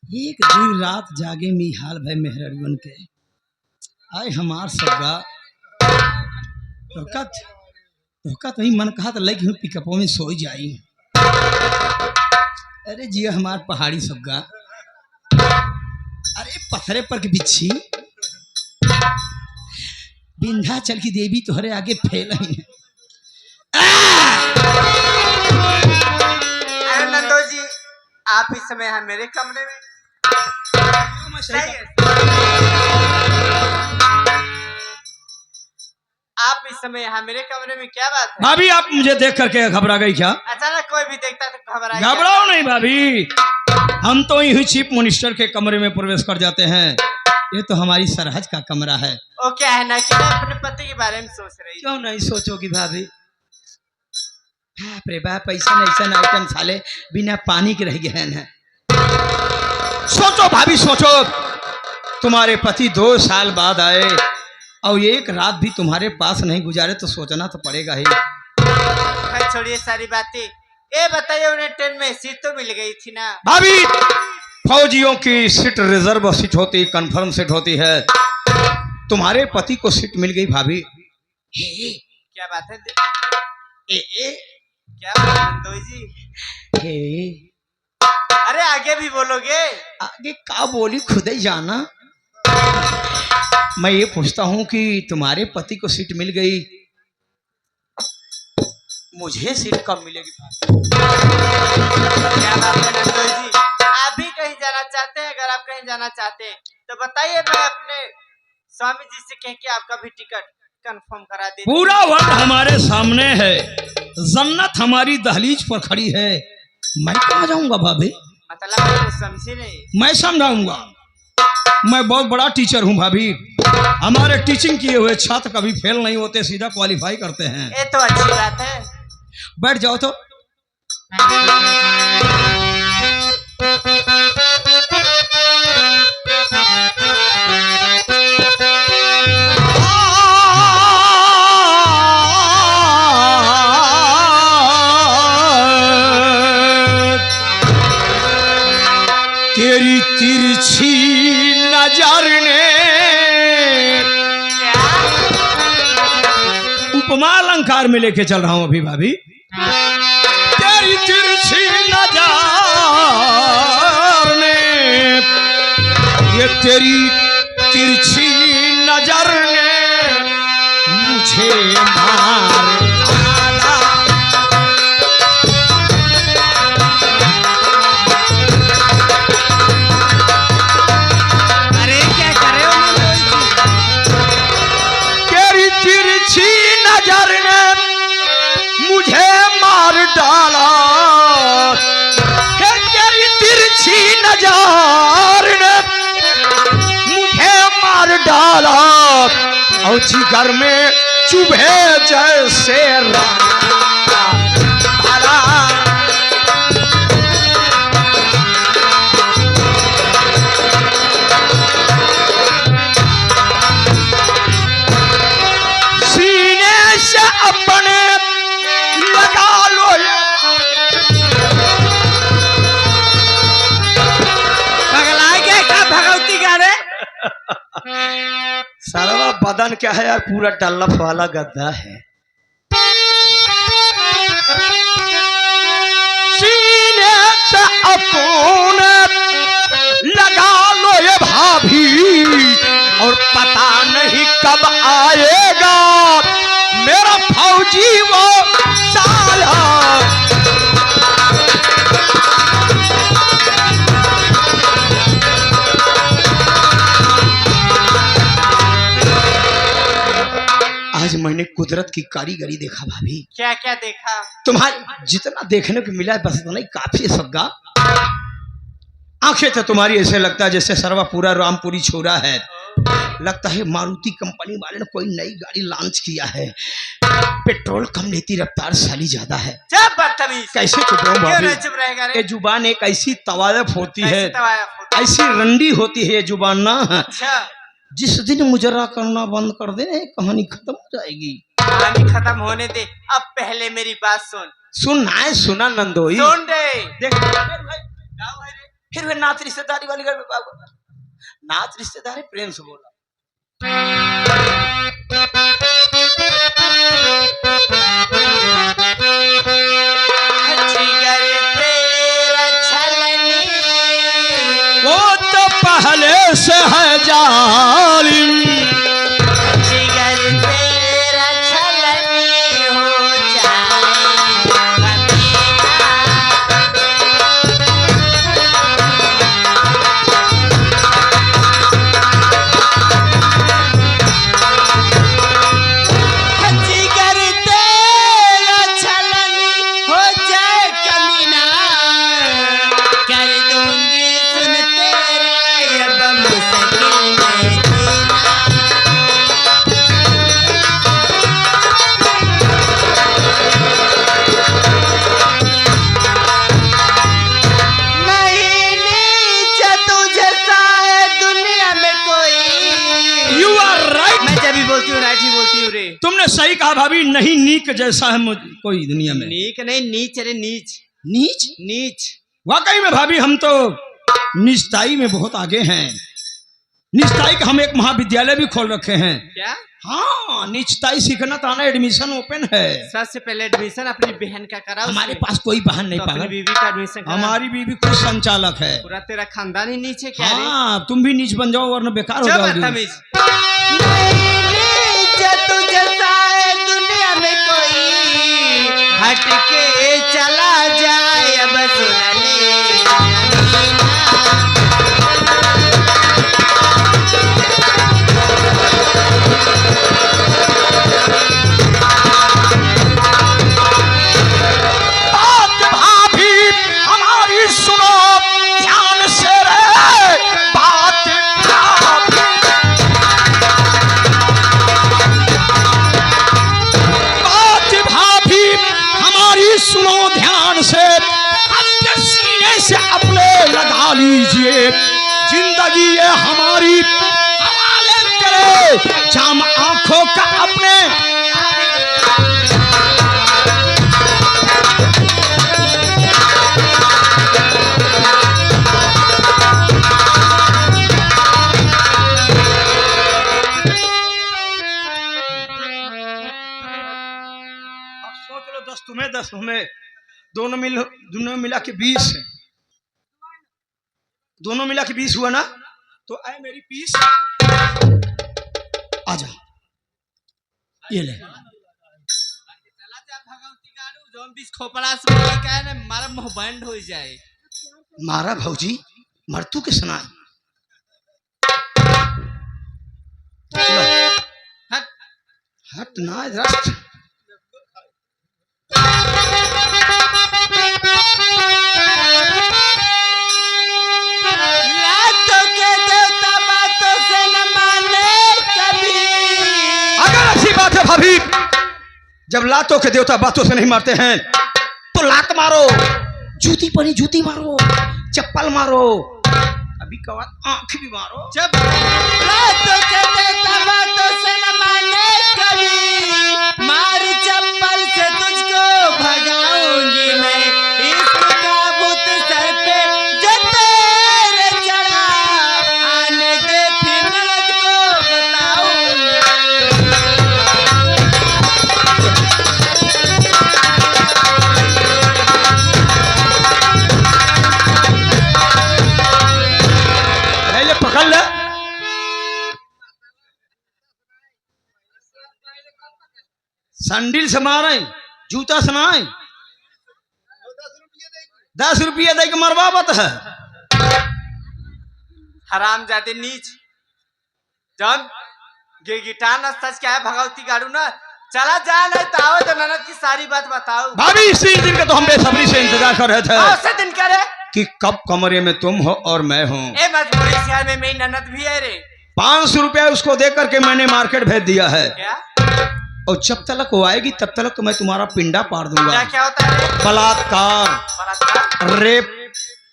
एक दिन रात जागे मी हाल भाई मेहरगन के आए हमार सबका तोहका तो ही मन कहा तो लग पिकअपों में सो जाई। अरे जिया हमार पहाड़ी सबका अरे पत्थरे पर के बिच्छी विंध्याचल की देवी तोहरे आगे फेल ही है। नंदो जी आप इस समय हैं मेरे कमरे में। आप इस समय यहाँ मेरे कमरे में, क्या बात है? भाभी आप मुझे देख करके घबरा गई क्या? अचानक कोई भी देखता तो घबराओ नहीं भाभी, हम तो यही चीफ मिनिस्टर के कमरे में प्रवेश कर जाते हैं। ये तो हमारी सरहज का कमरा है। वो क्या है ना कि मैं अपने पति के बारे में सोच रही। क्यों नहीं सोचोगी भाभी? बाप रे बाप, ऐसा ऐसा आइटम साले बिना पानी के रह गए हैं। सोचो भाभी सोचो, तुम्हारे पति 2 साल बाद आए और एक रात भी तुम्हारे पास नहीं गुजारे तो सोचना तो पड़ेगा ही। छोड़िए सारी बातें, ये बताइए उन्हें ट्रेन में सीट तो मिल गई थी ना? भाभी फौजियों की सीट रिजर्व सीट होती, कंफर्म सीट होती है। तुम्हारे पति को सीट मिल गई भाभी। क्या बात है? क्या बात है जी? अरे आगे भी बोलोगे? आगे क्या बोली खुद ही जाना। मैं ये पूछता हूँ कि तुम्हारे पति को सीट मिल गई, मुझे सीट कब मिलेगी? क्या बात है नंदो जी, आप भी कहीं जाना चाहते हैं? अगर आप कहीं जाना चाहते हैं तो बताइए, मैं अपने स्वामी जी से कह के आपका भी टिकट कंफर्म करा देती। पूरा वर्ल्ड हमारे सामने है, जन्नत हमारी दहलीज पर खड़ी है, मैं कहाँ जाऊंगा भाभी? मतलब समझी नहीं। मैं समझाऊंगा, मैं बहुत बड़ा टीचर हूँ भाभी। हमारे टीचिंग किए हुए छात्र कभी फेल नहीं होते, सीधा क्वालिफाई करते हैं। ये तो अच्छी बात है। बैठ जाओ तो। तेरी तिरछी नजर ने उपमा अलंकार में लेके चल रहा हूं अभी भाभी। तेरी तिरछी नजर ने, ये तेरी तिरछी नजर ने मुझे मार डाला। अरे क्या करे तेरी तिरछी नजर ने मुझे मार डाला, तेरी तिरछी नजर ने मुझे मार डाला, और जिगर में चुभे जैसे सीने से अपने लगा लो। भगवती का रे सारा बदन क्या है यार, पूरा डल्लफ वाला गद्दा है। सीने से अपने लगा लो ये भाभी, और पता नहीं कब आएगा मेरा फौजी वो साला। आज मैंने कुदरत की कारीगरी देखा भाभी। क्या क्या देखा? तुम्हारे जितना देखने को मिला बस इतना ही काफी है सबका। आंखें तो तुम्हारी ऐसे लगता है जैसे सर्वा पूरा रामपुरी छोरा है। लगता है मारुति कंपनी वाले ने कोई नई गाड़ी लॉन्च किया है। पेट्रोल कम लेती, रफ्तार साली ज्यादा है। कैसे चुप रहो? ये जुबान एक ऐसी तवायफ होती है, ऐसी रंडी होती है ये जुबान ना। अच्छा। जिस दिन मुजरा करना बंद कर दे कहानी खत्म हो जाएगी। कहानी खत्म होने दे, अब पहले मेरी बात सुन। सुनना है? सुना नंदोई, सुन दे। देख फिर वे नात रिश्तेदारी वाली घर में बाबू नात रिश्तेदारी प्रेम से बोला। जिगर तेरा छलनी वो तो पहले से है जालिम, जिगर तेरा छलनी हो जाए जिगर तेरा छलनी हो जाए कमीना, कर दूंगी सुन तेरा अब मुश्किल में जीना। नहीं नीचे तुझे सा है दुनिया में कोई। You are right. मैं जब भी बोलती हूँ राइट ही बोलती हूँ रे। तुमने सही कहा भाभी, नहीं नीक जैसा है कोई दुनिया में। नीक नहीं नीच रे नीच नीच नीच। वाकई में भाभी हम तो निष्ठाई में बहुत आगे हैं। निष्ठाई का हम एक महाविद्यालय भी खोल रखे हैं। क्या? हाँ, निष्ठाई सीखना तो आना, एडमिशन ओपन है। सबसे पहले एडमिशन अपनी बहन का कराओ। हमारे पास कोई बहन नहीं तो अपनी पागल। बीवी का एडमिशन करा। हमारी बीवी खुद संचालक है। पूरा तेरा खानदान ही नीचे क्या रे? हाँ, तुम भी नीच बन जाओ वरना बेकार हो चल जाओगी। बदतमीज। नहीं नीचे तुझे सा है दुनिया में कोई, हट के चला जाए अब सुन ले अमीना। बात भाभी हमारी सुनो ध्यान से रे, बात भाभी, बात भाभी हमारी सुनो ध्यान से, अपने सीने से अपने लगा लीजिए, जिंदगी ये हमारी हवाले करे, जाम आंखों का अपने। अब सोच लो 10 तुम्हें 10 हमें, दोनों मिला के 20 है। दोनों मिला के 20 हुआ ना, तो आए मेरी 20 आजा, ये ले। चला जा भगवती गाड़ू जोन बीस खोपड़ा से बोल का है ना मारा मुंह बंद हो जाए। मारा भौजी मरतू के सुना। हट हट ना इधर। लातों के देवता बातों से न माने कभी। अगर अच्छी बात है भाभी, जब लातों के देवता बातों से नहीं मारते हैं तो लात मारो, जूती पड़ी जूती मारो, चप्पल मारो, अभी कवा आंख भी मारो। जब लातों के देवता बातों से न माने कभी, मार चप्पल से तुझको भगाऊंगी मैं। इश्क का भूत सर पे जो तेरे चढ़ा, आने दे फिर नरक को बताऊंगी। पहले पकड़ ले। संडिल से मारे, जूता से मारे, 10 रुपये दे के मरवावत है। हराम जाते नीच जन गिटार न सच क्या है भगवती गाड़ू ना। चला जा नहीं तो आओ तो ननद की सारी बात बताओ। भाभी इसी दिन का तो हम बेसब्री से इंतजार कर रहे थे से दिन करे कि कब कमरे में तुम हो और मैं हूँ। ए मजबूरी शहर में मेरी ननद भी है रे। 500 रुपया उसको दे करके मैंने मार्केट भेज दिया है, क्या और जब तक वो आएगी तब तक तो मैं तुम्हारा पिंडा पाड़ दूंगा। क्या क्या होता है रे? बलात्कार, बलात्कार रेप।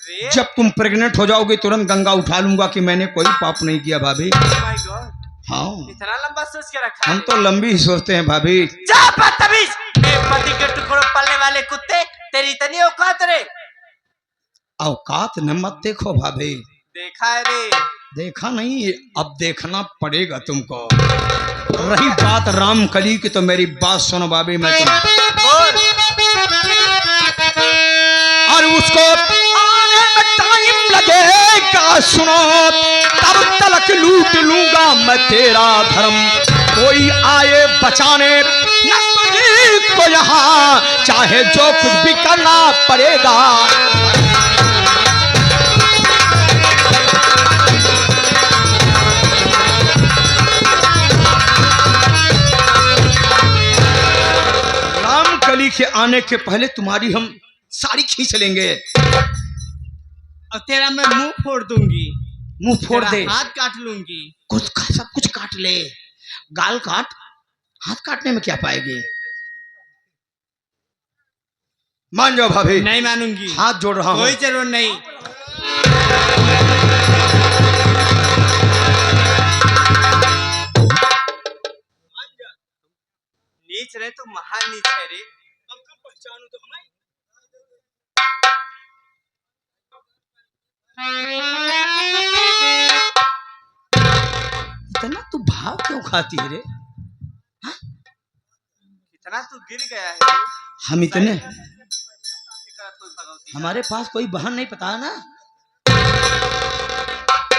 रे जब तुम प्रेग्नेंट हो जाओगी तुरंत गंगा उठा लूंगा कि मैंने कोई पाप नहीं किया भाभी। माय गॉड हाँ, इतना लंबा सोच के रखा है। हम तो लंबी ही सोचते हैं भाभी। जा बदतमीज, मेरे पति के टुकड़ों पलने वाले कुत्ते, तेरी इतनी औकात रे। औकात न मत देखो भाभी। देखा है रे। देखा नहीं, अब देखना पड़ेगा तुमको। रही बात रामकली की तो मेरी बात सुनो भाभी, मैं बोल। और उसको आने में टाइम लगेगा सुनो, तब तलक लूट लूंगा मैं तेरा धर्म। कोई आए बचाने नजदीक को यहाँ, चाहे जो कुछ भी करना पड़ेगा। रामकली के आने के पहले तुम्हारी हम साड़ी खींच लेंगे और तेरा मैं मुंह फोड़ दूंगी। मुंह फोड़ दे, हाथ काट लूंगी। सब कुछ काट ले, गाल काट, हाथ काटने में क्या पाएगी। मान जाओ भाभी। नहीं मानूंगी, हाथ जोड़ रहा हूं। कोई जरूर नहीं। नीच रहे तो महान नीच है रे। पहचानू तो हमें। इतना तू भाव क्यों खाती है रे? इतना तू गिर गया है रे। हम इतने, हमारे पास कोई बहन नहीं, पता है ना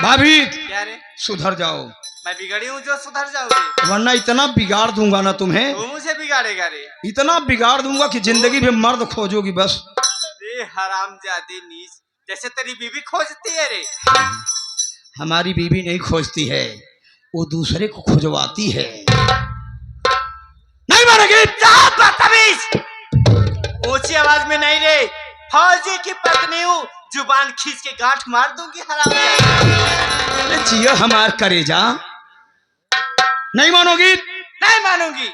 भाभी। क्या रे? सुधर जाओ। मैं बिगड़ी हूँ जो सुधर जाओगे, वरना इतना बिगाड़ दूंगा ना तुम्हें, तू मुझे बिगाड़ेगा रे। इतना बिगाड़ दूंगा कि जिंदगी में मर्द खोजोगी बस। रे हरामजादी नीच, जैसे तेरी बीवी खोजती है रे। हमारी बीवी नहीं खोजती है, वो दूसरे को खोजवाती है। नहीं मारेगी? बदतमीज! ऊंची आवाज में नहीं रे, फौजी की पत्नी हूँ, जुबान खींच के गांठ मार दूंगी हरामजादी। जियो हमार करेजा। नहीं मानोगी? नहीं मानूंगी।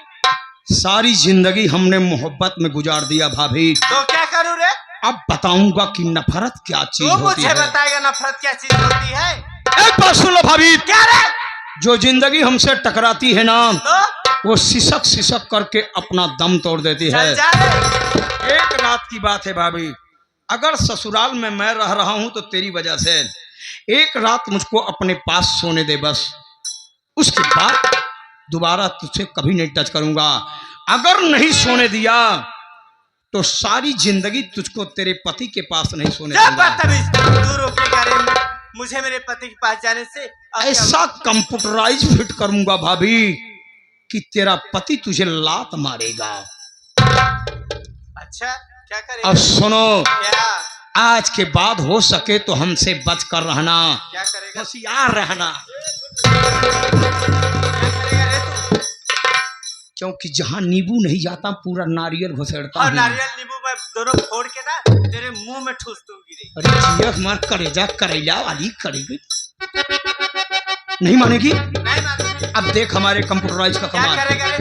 सारी जिंदगी हमने मोहब्बत में गुजार दिया भाभी, तो क्या करूँ रे? अब बताऊंगा कि नफरत क्या चीज तू होती मुझे है। बताएगा नफरत क्या चीज होती है? एक बात सुन लो भाभी। क्या रे? जो जिंदगी हमसे टकराती है ना, तो वो सिसक सिसक करके अपना दम तोड़ देती है। चल जा रे। एक रात की बात है भाभी, अगर ससुराल में मैं रह रहा हूं तो तेरी वजह से। एक रात मुझको अपने पास सोने दे बस, उसके बाद दोबारा तुझसे कभी नहीं टच करूंगा। अगर नहीं सोने दिया तो सारी जिंदगी तुझको तेरे पति के पास नहीं सोने दूंगा। तू रोकेगा रे मुझे मेरे पति के पास जाने से? ऐसा कंप्यूटराइज फिट करूंगा भाभी कि तेरा पति तुझे लात मारेगा। अच्छा क्या करेगा? अब सुनो, क्या आज के बाद हो सके तो हमसे बच कर रहना, क्या करेगा? होशियार रहना, क्या करेगा रे तू? क्योंकि जहाँ नींबू नहीं जाता पूरा नारियल घुसेड़ता और हूँ। नारियल नींबू मैं दोनों फोड़ के ना तेरे मुंह में ठूस दूंगी रे। अरे जिया हमार करेजा करेला वाली करेगी। नहीं मानेगी? नहीं मानूंगी। अब देख हमारे कंप्यूटराइज का क्या कमाल। करेगा रे?